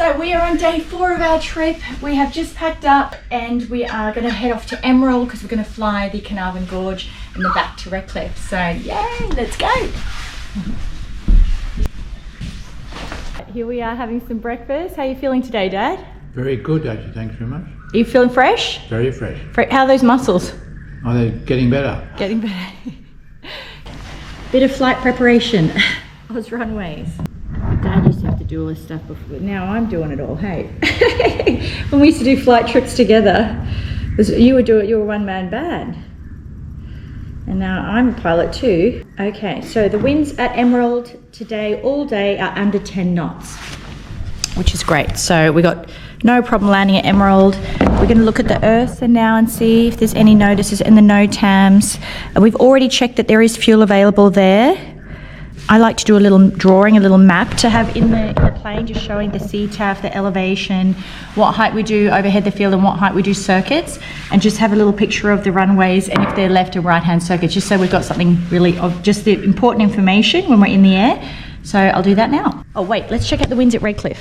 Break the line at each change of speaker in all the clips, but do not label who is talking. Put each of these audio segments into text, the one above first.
So we are on day 4 of our trip. We have just packed up and we are going to head off to Emerald because we're going to fly the Carnarvon Gorge and then back to Redcliffe. So yay, let's go. Here we are having some breakfast. How are you feeling today, Dad?
Very good, actually. Thanks very much.
Are you feeling fresh?
Very fresh.
How are those muscles?
Oh, they're getting better.
Getting better. Bit of flight preparation. Oz runways. Dad used to have to do all this stuff before. Now I'm doing it all, hey. When we used to do flight trips together, you were one-man band. And now I'm a pilot too. Okay, so the winds at Emerald today, all day, are under 10 knots, which is great. So we got no problem landing at Emerald. We're going to look at the Earth now and see if there's any notices in the NOTAMs. We've already checked that there is fuel available there. I like to do a little drawing, a little map to have in the plane, just showing the CTAF, the elevation, what height we do overhead the field and what height we do circuits, and just have a little picture of the runways and if they're left and right hand circuits, just so we've got something really of just the important information when we're in the air. So I'll do that now. Oh wait, let's check out the winds at Redcliffe.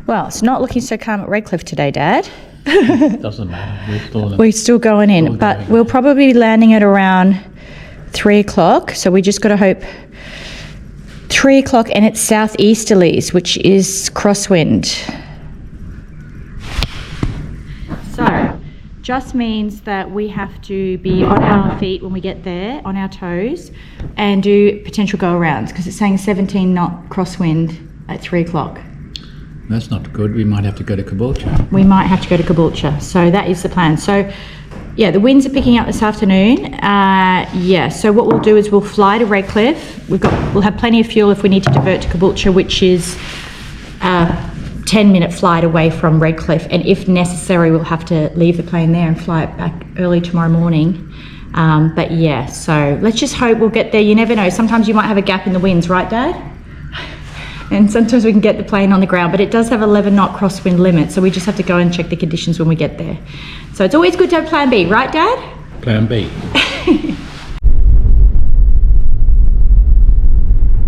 Well, it's not looking so calm at Redcliffe today, Dad.
Doesn't matter.
We're still going in, but we'll probably be landing at around 3 o'clock. So we just got to hope 3 o'clock, and it's southeasterlies, which is crosswind. So just means that we have to be on our feet when we get there, on our toes, and do potential go-arounds because it's saying 17 knot crosswind at 3 o'clock.
That's not good. We might have to go to Caboolture.
We might have to go to Caboolture. So that is the plan. So yeah, the winds are picking up this afternoon. Yeah, so what we'll do is we'll fly to Redcliffe. We'll have plenty of fuel if we need to divert to Caboolture, which is a 10-minute flight away from Redcliffe. And if necessary, we'll have to leave the plane there and fly it back early tomorrow morning. But yeah, so let's just hope we'll get there. You never know. Sometimes you might have a gap in the winds, right, Dad? And sometimes we can get the plane on the ground, but it does have 11 knot crosswind limit, so we just have to go and check the conditions when we get there. So it's always good to have plan B, right, Dad?
Plan B.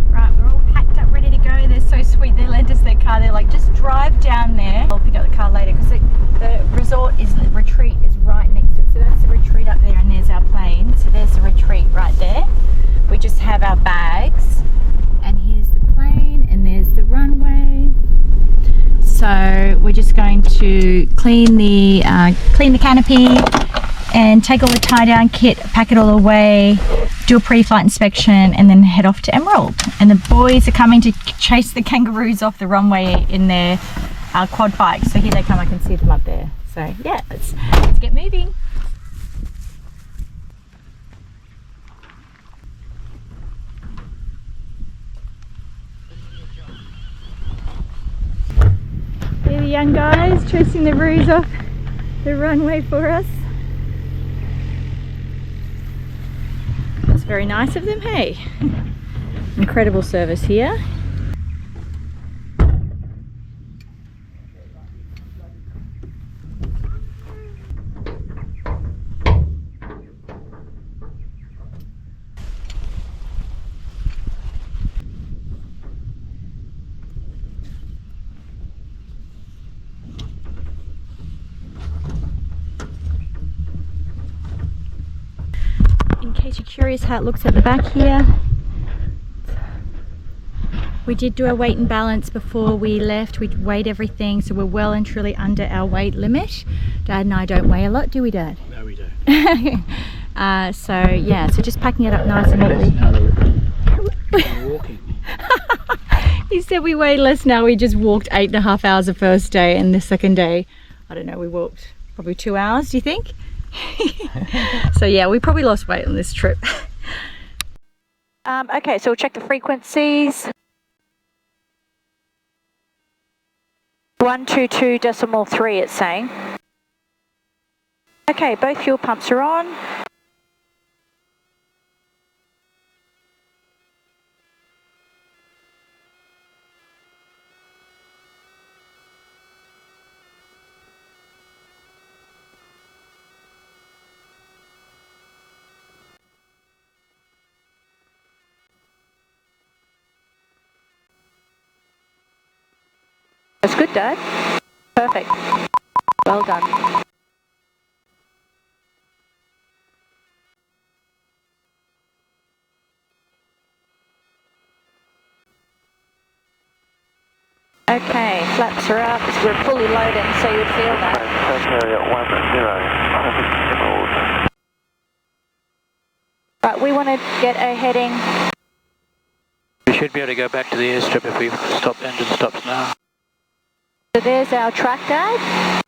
Right, we're all packed up, ready to go. They're so sweet. They lent us their car. They're like, just drive down there. I'll pick up the car later because the resort the retreat is right next to it. So that's the retreat up there, and there's our plane. So there's the retreat right there. We just have our bags, and here's the plane, and there's the runway. So we're just going to clean the canopy and take all the tie down kit, pack it all away, do a pre-flight inspection, and then head off to Emerald. And the boys are coming to chase the kangaroos off the runway in their quad bikes. So here they come. I can see them up there. So yeah, let's get moving. Here the young guys chasing the roos off the runway for us. That's very nice of them, hey? Incredible service here. In case you're curious how it looks at the back here, we did do a weight and balance before we left. We weighed everything, so we're well and truly under our weight limit. Dad and I don't weigh a lot, do we, Dad?
No, we don't.
So yeah, so just packing it up nice and neatly.
Now we're walking.
He said we weighed less now. We just walked 8.5 hours the first day, and the second day, I don't know, we walked probably 2 hours, do you think? So yeah, we probably lost weight on this trip. Okay, so we'll check the frequencies. 122.3 it's saying. Okay, both fuel pumps are on. That's good, Dad. Perfect. Well done. Okay, flaps are up. We're fully loaded, so you'd feel that. Right, we want to get a heading.
We should be able to go back to the airstrip if we stop, engine stops now.
So there's our track, Dad.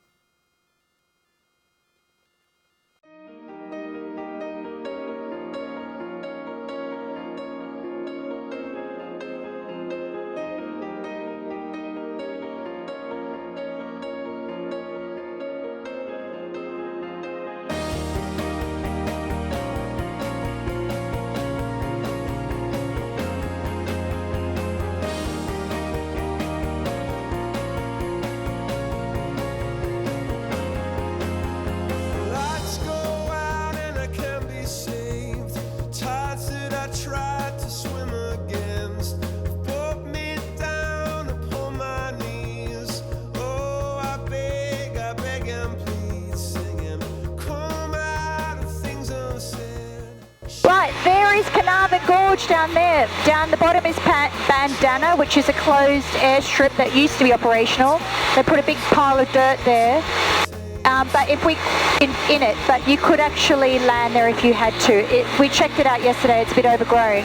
There is Carnarvon Gorge down there. Down the bottom is Bandana, which is a closed airstrip that used to be operational. They put a big pile of dirt there. But if we in it, but you could actually land there if you had to. We checked it out yesterday. It's a bit overgrown.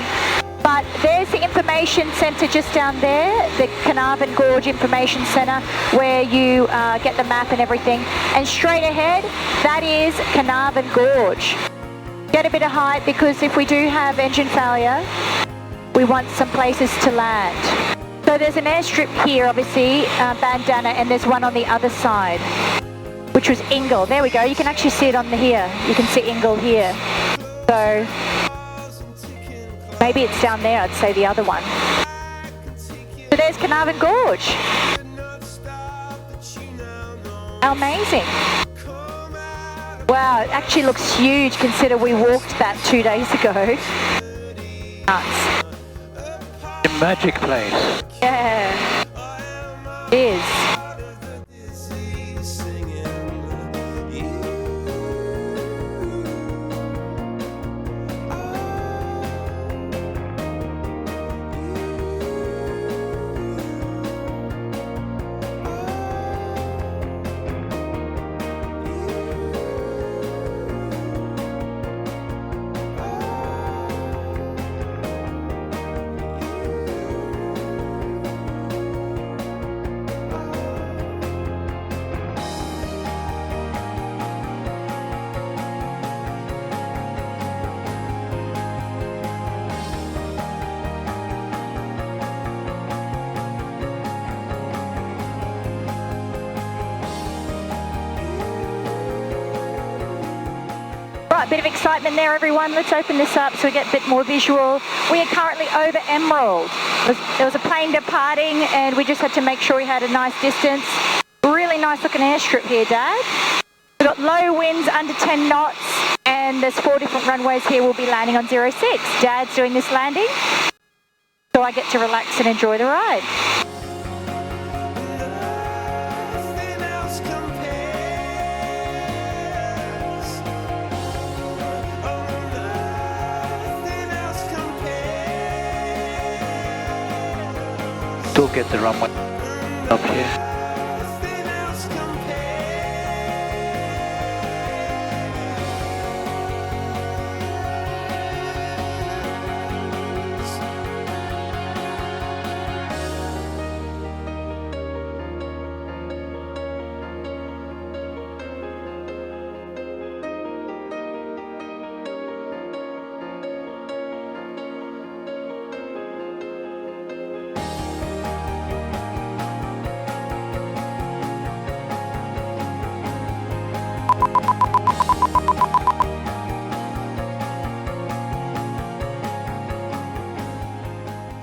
But there's the information centre just down there, the Carnarvon Gorge Information Centre, where you get the map and everything. And straight ahead, that is Carnarvon Gorge. Get a bit of height, because if we do have engine failure, we want some places to land. So there's an airstrip here, obviously, Bandana, and there's one on the other side, which was Ingle. There we go. You can actually see it on the here. You can see Ingle here. So maybe it's down there. I'd say the other one. So there's Carnarvon Gorge. How amazing. Wow, it actually looks huge, consider we walked that 2 days ago. Nuts.
A magic place.
Yeah, it is. Right, bit of excitement there, everyone. Let's open this up so we get a bit more visual. We are currently over Emerald. There was a plane departing and we just had to make sure we had a nice distance. Really nice looking airstrip here, Dad. We've got low winds under 10 knots and there's 4 different runways here. We'll be landing on 06. Dad's doing this landing, so I get to relax and enjoy the ride.
Still get the runway up here.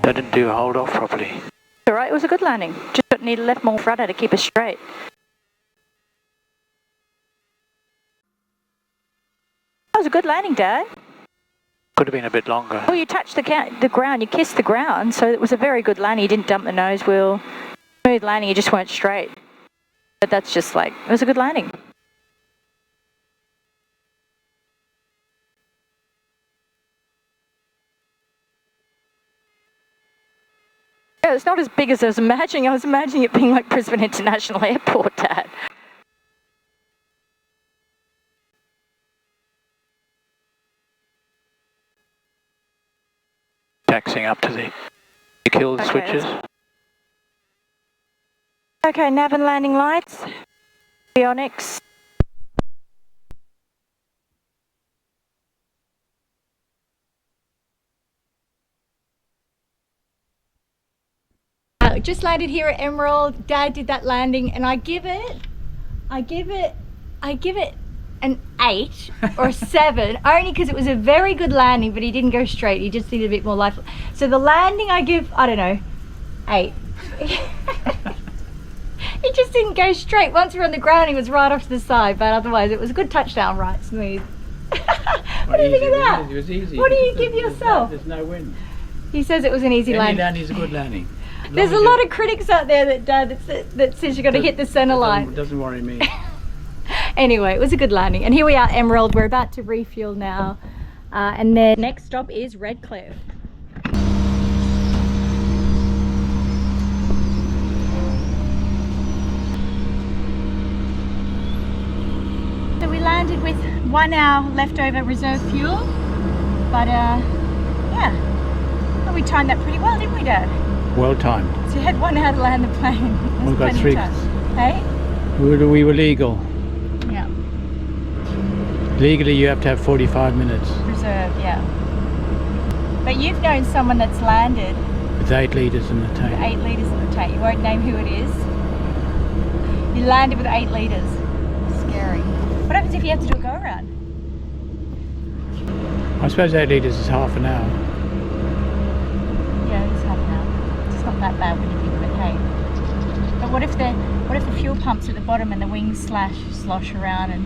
I didn't do a hold off properly.
All right, it was a good landing. Just need a left more rudder to keep us straight. That was a good landing, Dad.
Could have been a bit longer.
Well, you touched the ground, you kissed the ground, so it was a very good landing. You didn't dump the nose wheel. Smooth landing, you just weren't straight. But that's just like, it was a good landing. Yeah, it's not as big as I was imagining. I was imagining it being like Brisbane International Airport, Dad.
Taxiing up to the kill switches.
Okay, nav and landing lights. Avionics. Just landed here at Emerald. Dad did that landing, and I give it an 8 or a 7, only because it was a very good landing, but he didn't go straight. He just needed a bit more life. So the landing I give, I don't know, 8. He just didn't go straight. Once we were on the ground, he was right off to the side, but otherwise it was a good touchdown, right smooth. What do you think of that?
It was easy.
What do you give yourself?
There's no wind.
He says it was an easy landing.
Any landing is a good landing.
There's a lot of critics out there that says you've got to hit the centre line.
Doesn't worry me.
Anyway, it was a good landing. And here we are, Emerald. We're about to refuel now. And then next stop is Redcliffe. So we landed with 1 hour leftover reserve fuel. But yeah, well, we timed that pretty well, didn't we, Dad?
Well timed.
So you had 1 hour to land the plane.
We've got 3.
Hey?
We were legal.
Yeah.
Legally, you have to have 45 minutes.
Reserve, yeah. But you've known someone that's landed
With 8 litres in the
with
tank.
8 litres in the tank. You won't name who it is. You landed with 8 litres. Scary. What happens if you have to do a go around?
I suppose 8 litres is half an hour.
Yeah, it is half an hour. It's not that bad when you think of it, hey. But what if the fuel pump's at the bottom and the wings slosh around, and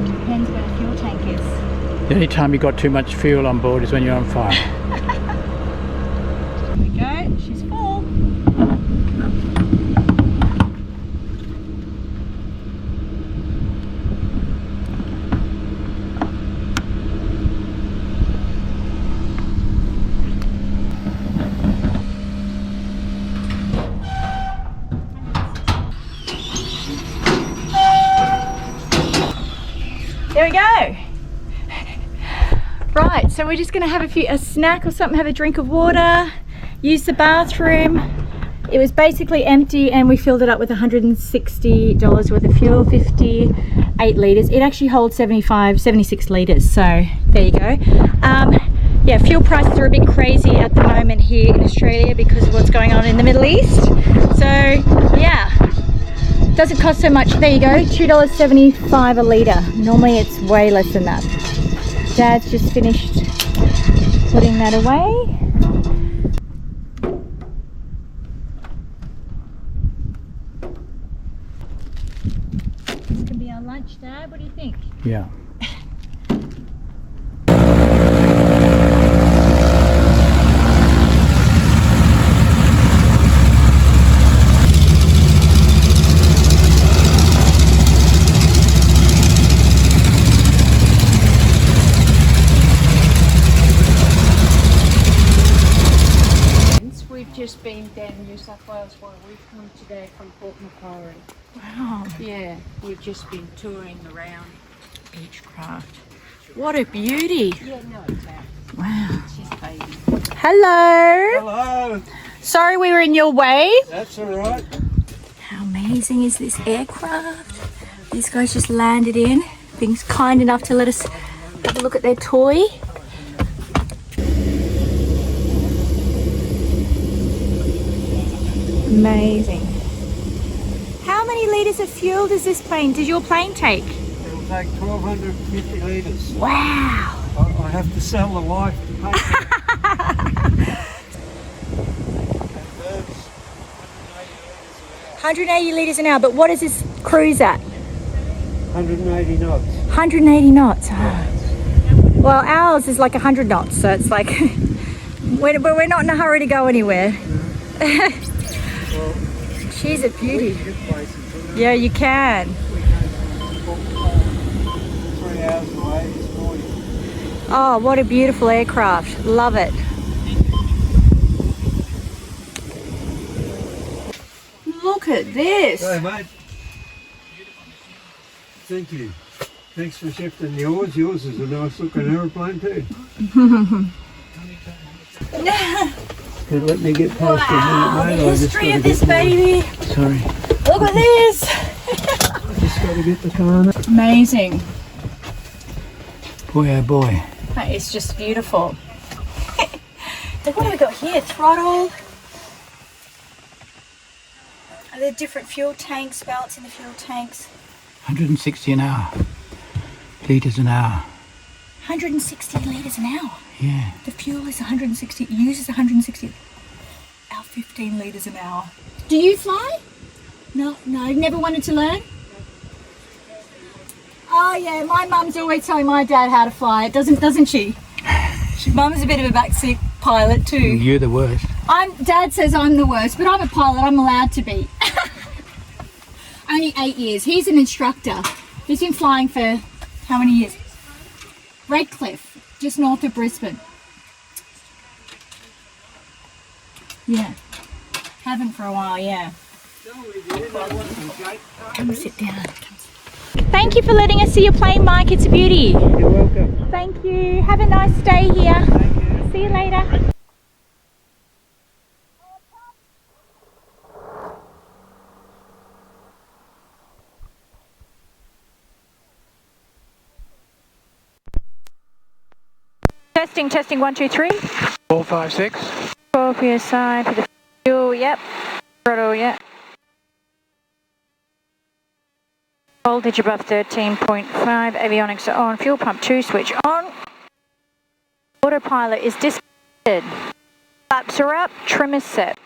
it depends where the fuel tank is.
The only time you got too much fuel on board is when you're on fire.
Here we go, she's full. There we go. Right, so we're just gonna have a snack or something, have a drink of water, use the bathroom. It was basically empty and we filled it up with $160 worth of fuel, 58 litres. It actually holds 76 litres, so there you go. Yeah, fuel prices are a bit crazy at the moment here in Australia because of what's going on in the Middle East. So yeah, doesn't cost so much. There you go, $2.75 a litre. Normally it's way less than that. Dad's just finished putting that away. This can be our lunch, Dad. What do you think?
Yeah.
We've just been down in New South Wales while we've come today from Port Macquarie.
Wow,
Yeah, we've just been touring around.
Beechcraft. What a beauty.
Yeah, no, it's out.
Wow.
She's baby.
Hello.
Hello,
Sorry we were in your way.
that's all right.
How amazing is this aircraft? These guys just landed in, being kind enough to let us have a look at their toy. Amazing. How many litres of fuel does your plane take?
It'll take 1,250 litres.
Wow.
I have to sell the life to pay for it. And birds,
180 litres an hour, but what does this cruise at?
180 knots.
180 knots. Oh. Well, ours is like 100 knots, so it's like we're not in a hurry to go anywhere.
Well,
She's a beauty. Yeah, you can.
3 hours away this morning.
Oh, what a beautiful aircraft. Love it. Look at this.
Hey, mate. Thank you. Thanks for shifting yours. Yours is a nice looking aeroplane too. Could let me get past
Wow,
the
the
minute, mate.
history of this baby.
Sorry.
Look at this.
Just got to get the car.
Amazing.
Boy, oh boy.
That is just beautiful. What have we got here? Throttle. Are there different fuel tanks, belts in the fuel tanks?
160 an hour. Litres an hour.
160 litres an hour.
Yeah.
The fuel is 160, uses 160. Our 15 litres an hour. Do you fly? No, never wanted to learn? Oh yeah, my mum's always telling my dad how to fly, doesn't she? Mum's a bit of a backseat pilot too.
You're the worst.
Dad says I'm the worst, but I'm a pilot, I'm allowed to be. Only 8 years. He's an instructor. He's been flying for how many years? Redcliffe, just north of Brisbane. Yeah. Haven't for a while, yeah. Come and sit down. Thank you for letting us see your plane, Mike. It's a beauty.
You're welcome.
Thank you. Have a nice day here.
Thank you.
See you later. Testing, 1, 2, 3.
4, 5, 6.
4 for your side, for the fuel, yep. Throttle, yep. Voltage above 13.5, avionics are on, fuel pump 2 switch on. Autopilot is disconnected. Flaps are up, trim is set.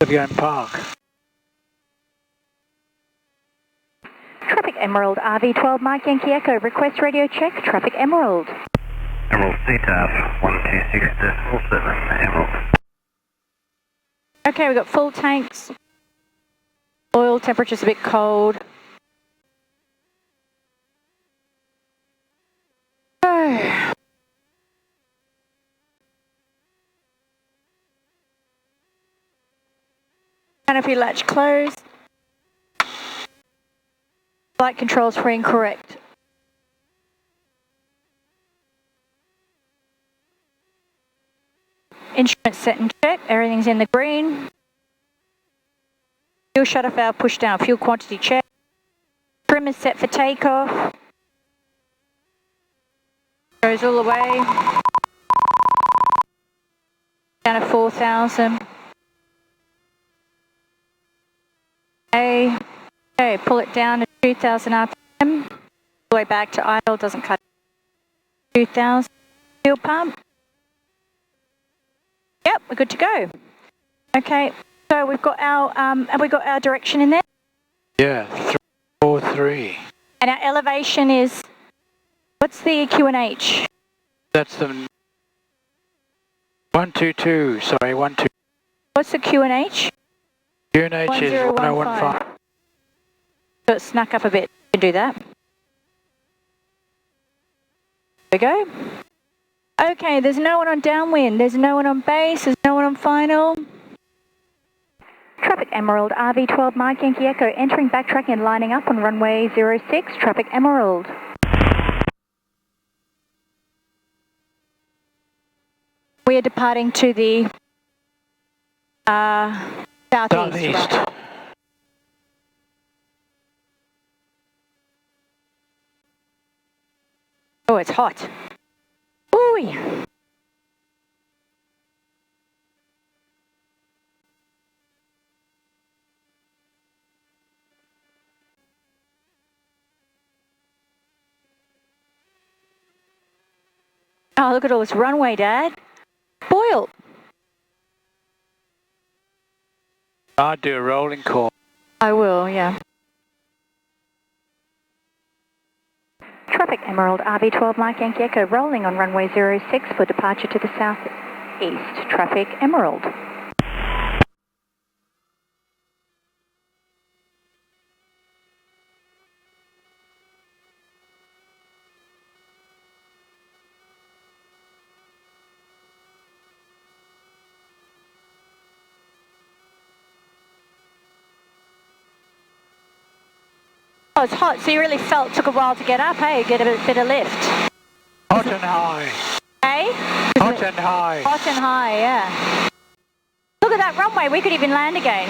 We're going park.
Traffic Emerald, RV12 Mike Yankee Echo, request radio check, Traffic Emerald.
Emerald CTAF 126.47 Emerald.
Okay, we've got full tanks. Oil temperature's a bit cold. Oh. Canopy latch closed. Flight controls for incorrect. Instruments set and check. Everything's in the green. Fuel shutter valve pushed down. Fuel quantity check. Trim is set for takeoff. Goes all the way. Down to 4,000. Okay, pull it down to 2,000 RPM. All the way back to idle, doesn't cut. 2,000. Fuel pump. Yep, we're good to go. Okay, so we've got our, have we got our direction in there?
Yeah, 3, 4, 3.
And our elevation is, what's the QNH?
That's the 122. Sorry, 1, 2.
What's the QNH?
UNH is 1015.
So it snuck up a bit. You can do that. There we go. Okay, there's no one on downwind, there's no one on base, there's no one on final. Traffic Emerald, RV12 Mike Yankee Echo, entering, backtracking and lining up on runway 06, Traffic Emerald. We are departing to the southeast.
Southeast.
Oh, it's hot. Ooh. Oh, look at all this runway, Dad. Boil.
I'd do a rolling call.
I will, yeah. Traffic Emerald, RV12 Mike Yankee Echo, rolling on runway 06 for departure to the southeast. Traffic Emerald. Oh, it's hot, so you really took a while to get up, hey? Get a bit of lift.
Hot and high.
Hey?
Hot and high.
Hot and high, yeah. Look at that runway, we could even land again.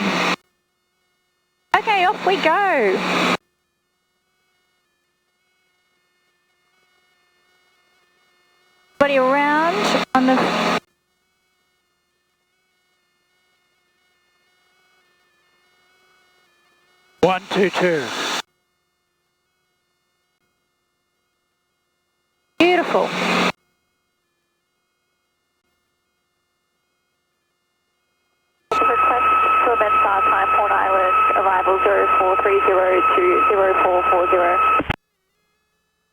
Okay, off we go. Everybody around on the...
One, two, two.
Beautiful.
Time, Port Island, arrival 0430 to 0440.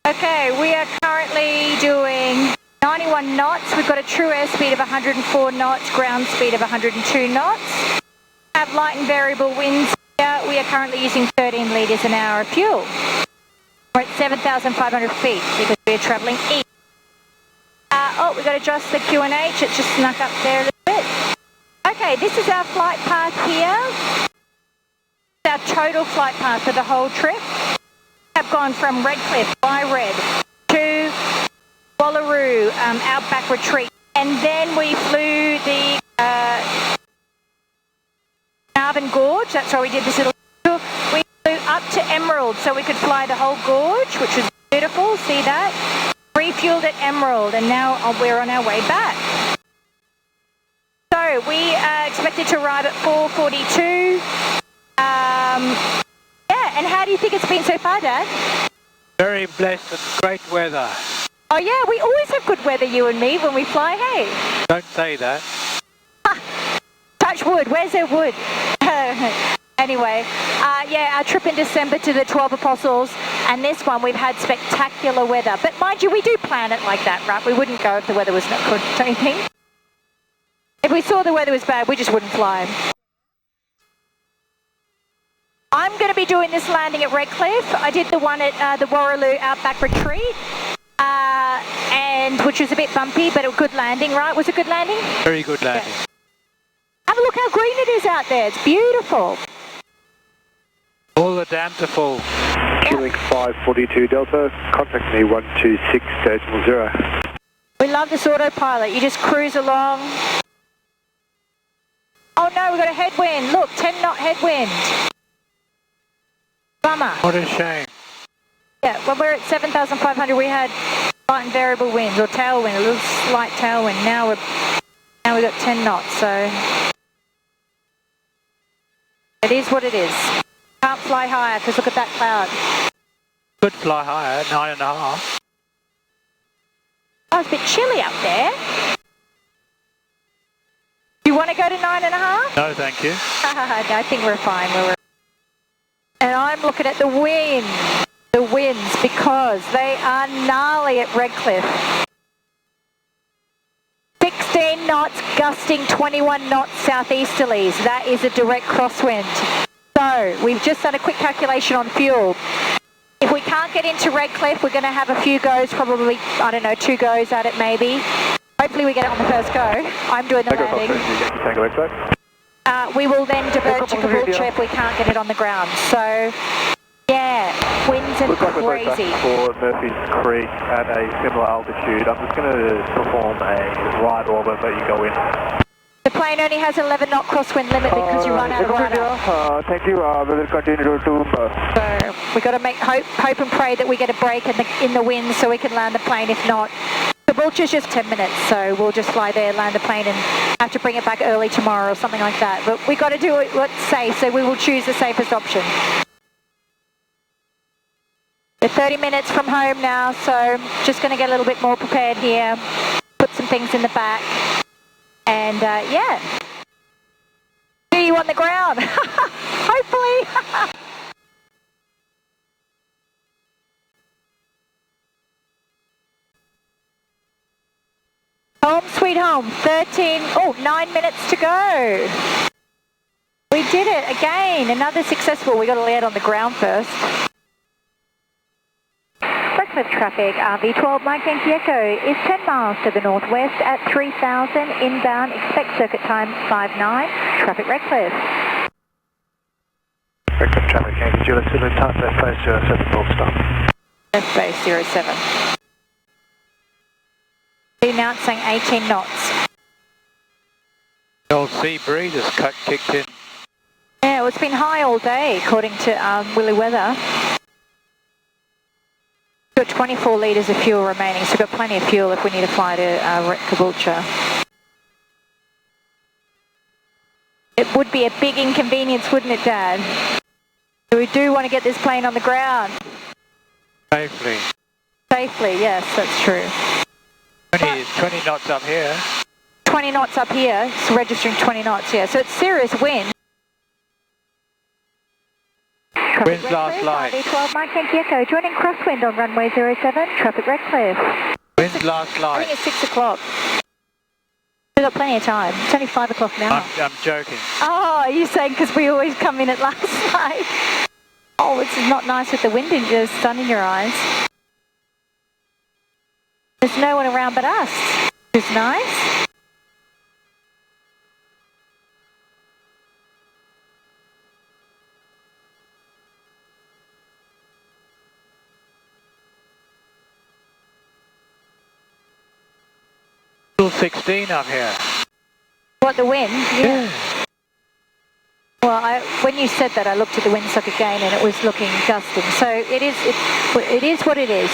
Okay, we are currently doing 91 knots. We've got a true airspeed of 104 knots, ground speed of 102 knots. We have light and variable winds here. We are currently using 13 litres an hour of fuel. We're at 7,500 feet because we are travelling east. We've got to adjust the QNH. It's just snuck up there a little bit. Okay, this is our flight path here. Our total flight path for the whole trip. We have gone from Redcliffe by Red to Wallaroo, Outback retreat, and then we flew the Carnarvon Gorge. That's why we did this little tour. We flew up to Emerald so we could fly the whole gorge, which was beautiful. See that? Refueled at Emerald, and now we're on our way back. So we are expected to arrive at 4:42. Yeah, and how do you think it's been so far, Dad?
Very blessed and great weather.
Oh yeah, we always have good weather, you and me, when we fly, hey?
Don't say that.
Touch wood, where's their wood? Anyway, yeah, our trip in December to the 12 Apostles, and this one we've had spectacular weather. But mind you, we do plan it like that, right? We wouldn't go if the weather was not good, don't you think? If we saw the weather was bad, we just wouldn't fly. I'm going to be doing this landing at Redcliffe. I did the one at the Wallaroo Outback retreat, and which was a bit bumpy, but a good landing, right? Was it a good landing?
Very good landing.
Yeah. Have a look how green it is out there. It's beautiful.
All the dams are full.
Q-Link 542 Delta, contact me 126.0.
We love this autopilot. You just cruise along. Oh no, we've got a headwind. Look, 10 knot headwind. Bummer.
What a shame.
Yeah, when we're at 7,500, we had light and variable winds, or tailwind, a little slight tailwind. Now we've got 10 knots, so it is what it is. Can't fly higher because look at that cloud.
Could fly higher, 9.5.
Oh, it's a bit chilly up there. Do you want to go to 9.5?
No, thank you.
No, I think we're fine. And I'm looking at the winds, because they are gnarly at Redcliffe. 16 knots, gusting 21 knots southeasterlies. That is a direct crosswind. So we've just done a quick calculation on fuel. If we can't get into Redcliffe, we're going to have a few goes, probably, I don't know, 2 goes at it maybe. Hopefully we get it on the first go. I'm doing the landing. We will then divert to Caboolture if we can't get it on the ground. So, yeah, winds are crazy.
For Murphy's Creek at a similar altitude, I'm just going to perform a right orbit, let you go in.
The plane only has 11 knot crosswind limit because you run out of rudder.
Thank you. We will continue to.
So we got to make hope and pray that we get a break in the wind so we can land the plane. If not, Caboolture's just 10 minutes, so we'll just fly there, land the plane, and have to bring it back early tomorrow or something like that. But we got to do what's safe, so we will choose the safest option. We're 30 minutes from home now, so just going to get a little bit more prepared here. Put some things in the back. And yeah, see you on the ground, hopefully. Home sweet home, 9 minutes to go. We did it again, another successful. We got to land on the ground first. Redcliffe traffic, RV12 Mike Yankee Echo is 10 miles to the northwest at 3,000 inbound, expect circuit time 59, traffic Redcliffe.
Redcliffe traffic, Yankee Juliet, Zulu, type left base 07, full stop.
Left base 07. Announcing 18 knots.
The old sea breeze has kicked in.
Yeah, well, it's been high all day, according to Willy Weather. We've got 24 litres of fuel remaining, so we've got plenty of fuel if we need to fly to Caboolture. It would be a big inconvenience, wouldn't it, Dad? So we do want to get this plane on the ground.
Safely.
Safely, yes, that's true.
20 knots up here.
20 knots up here, it's registering 20 knots, yeah. So it's serious wind.
Wind's last light.
V12 Mike Yankee Echo, joining Crosswind on runway 07, traffic Redcliffe.
Wind's last
I
light.
think it's 6 o'clock. We've got plenty of time. It's only 5 o'clock now.
I'm joking.
Oh, are you saying because we always come in at last night? Oh, this is not nice with the wind in your sun in your eyes. There's no one around but us. It's nice.
Still 16 up here.
What, the wind? Yeah. Well, when you said that, I looked at the windsock again and it was looking gusting. So it is what it is.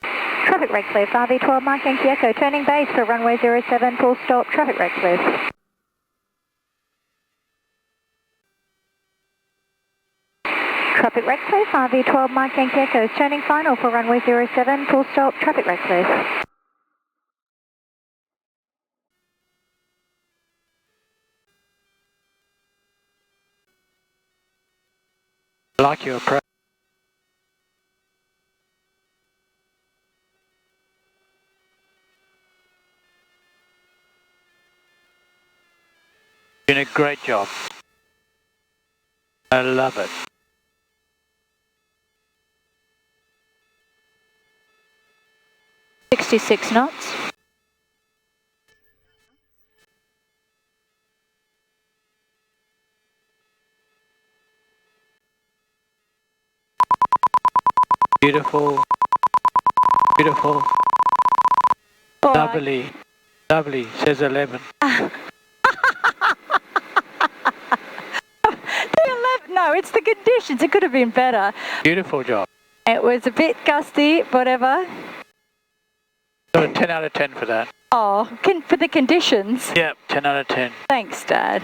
Traffic Redcliffe, RV12 Mike Yankee Echo, turning base for runway 07, full stop, traffic Redcliffe. Traffic Redcliffe, RV12 Mike Yankee Echo, turning final for runway 07, full stop, traffic Redcliffe.
I like your approach. Doing a great job. I love it.
.66 knots.
Beautiful. Beautiful.
All
lovely.
right.
Lovely, says 11.
No, it's the conditions. It could have been better.
Beautiful job.
It was a bit gusty, whatever.
Got a 10 out of 10 for that.
Oh, for the conditions.
Yep, 10 out of 10.
Thanks, Dad.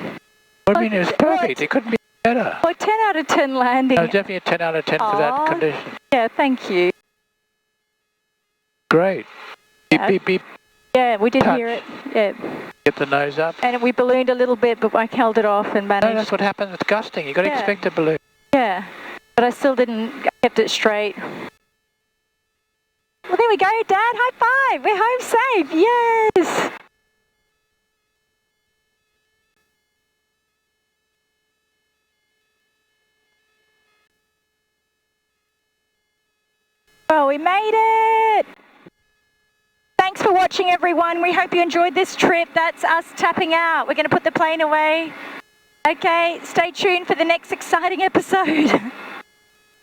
What do you mean? It was perfect. It couldn't be better.
Well, 10 out of 10 landing.
That was definitely a 10 out of 10 for that condition.
Yeah, thank you.
Great. Beep, beep, beep.
Yeah, we did
Touch.
hear it. Yeah.
Get the nose up.
And we ballooned a little bit, but I held it off and managed.
No, that's what happens with gusting. You've got to expect a balloon.
Yeah, but I still kept it straight. Well, there we go, Dad. High five. We're home safe. Yes. Well, we made it. Thanks for watching, everyone. We hope you enjoyed this trip. That's us tapping out. We're going to put the plane away. Okay, stay tuned for the next exciting episode.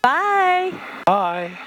Bye.
Bye.